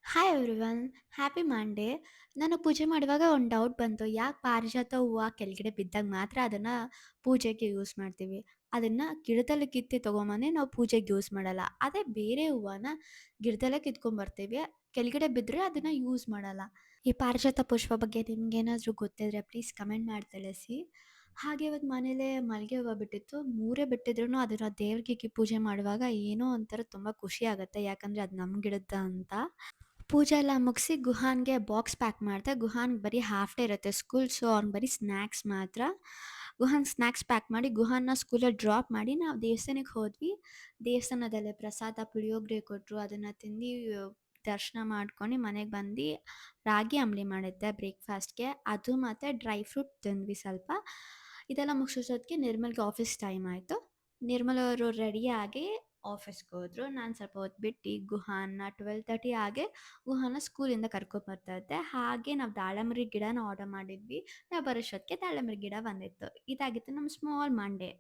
Hi everyone, happy Monday. ನಾನು ಪೂಜೆ ಮಾಡುವಾಗ ಒಂದು ಡೌಟ್ ಬಂತು. ಯಾಕೆ ಪಾರಿಜಾತ ಹೂವು ಕೆಳಗಡೆ ಬಿದ್ದಾಗ ಮಾತ್ರ ಅದನ್ನು ಪೂಜೆಗೆ ಯೂಸ್ ಮಾಡ್ತೀವಿ, ಅದನ್ನು ಗಿಡದಲ್ಲಿ ಕಿತ್ತಿ ತೊಗೊಂಬಂದು ನಾವು ಪೂಜೆಗೆ ಯೂಸ್ ಮಾಡಲ್ಲ. ಅದೇ ಬೇರೆ ಹೂವನ್ನ ಗಿಡದಲ್ಲೇ ಕಿತ್ಕೊಂಡ್ಬರ್ತೀವಿ, ಕೆಳಗಡೆ ಬಿದ್ದರೆ ಅದನ್ನು ಯೂಸ್ ಮಾಡಲ್ಲ. ಈ ಪಾರಿಜಾತ ಪುಷ್ಪ ಬಗ್ಗೆ ನಿಮ್ಗೇನಾದರೂ ಗೊತ್ತಿದ್ರೆ ಪ್ಲೀಸ್ ಕಮೆಂಟ್ ಮಾಡಿ ತಿಳಿಸಿ. ಹಾಗೆ ಇವತ್ತು ಮನೇಲೇ ಮಲ್ಲಿಗೆ ಹೂವು ಬಿಟ್ಟಿತ್ತು, ಮೂರೇ ಬಿಟ್ಟಿದ್ರು ಅದನ್ನು ದೇವ್ರಿಗೆ ಇಕ್ಕಿ ಪೂಜೆ ಮಾಡುವಾಗ ಏನೋ ಒಂಥರ ತುಂಬ ಖುಷಿ ಆಗುತ್ತೆ, ಯಾಕಂದರೆ ಅದು ನಮ್ಮ ಗಿಡದ ಅಂತ. ಪೂಜೆ ಎಲ್ಲ ಮುಗಿಸಿ ಗುಹಾನ್‌ಗೆ ಬಾಕ್ಸ್ ಪ್ಯಾಕ್ ಮಾಡಿದೆ. ಗುಹಾನ್ ಬರೀ ಹಾಫ್ ಡೇ ಇರುತ್ತೆ ಸ್ಕೂಲ್, ಸೊ ಅವ್ನು ಬರೀ ಸ್ನ್ಯಾಕ್ಸ್ ಮಾತ್ರ. ಗುಹಾನ್‌ಗೆ ಸ್ನ್ಯಾಕ್ಸ್ ಪ್ಯಾಕ್ ಮಾಡಿ ಗುಹಾನ್‌ನ ಸ್ಕೂಲಲ್ಲಿ ಡ್ರಾಪ್ ಮಾಡಿ ನಾವು ದೇವಸ್ಥಾನಕ್ಕೆ ಹೋದ್ವಿ. ದೇವಸ್ಥಾನದಲ್ಲಿ ಪ್ರಸಾದ ಪುಳಿಯೋಗರೆ ಕೊಟ್ಟರು, ಅದನ್ನು ತಿಂದು ದರ್ಶನ ಮಾಡ್ಕೊಂಡು ಮನೆಗೆ ಬಂದು ರಾಗಿ ಅಂಬಲಿ ಮಾಡಿದ್ದೆ ಬ್ರೇಕ್‌ಫಾಸ್ಟ್‌ಗೆ. ಅದು ಮತ್ತು ಡ್ರೈ ಫ್ರೂಟ್ ತಿಂದ್ವಿ ಸ್ವಲ್ಪ. ಇದೆಲ್ಲ ಮುಗಿಸೋಷ್ಟೊತ್ತಿಗೆ ನಿರ್ಮಲ್‌ಗೆ ಆಫೀಸ್ ಟೈಮ್ ಆಯಿತು. ನಿರ್ಮಲ್ ಅವರು ರೆಡಿಯಾಗಿ ಆಫೀಸ್‌ಗೆ ಹೋದ್ರು. ನಾನು ಸ್ವಲ್ಪ ಹೊತ್ತು ಬಿಟ್ಟು ಗುಹಾನ್ನ 12:30 ಹಾಗೆ ಗುಹಾನ ಸ್ಕೂಲಿಂದ ಕರ್ಕೊಂಬರ್ತಾ ಇದ್ದೆ. ಹಾಗೆ ನಾವು ದಾಳಂಬ್ರಿ ಗಿಡನ ಆರ್ಡರ್ ಮಾಡಿದ್ವಿ. ನಾವು ಬರೋಷ್ಟೊತ್ತಿಗೆ ದಾಳಂಬ್ರಿ ಗಿಡ ಬಂದಿತ್ತು. ಇದಾಗಿತ್ತು ನಮ್ಮ ಸ್ಮಾಲ್ ಮಂಡೇ.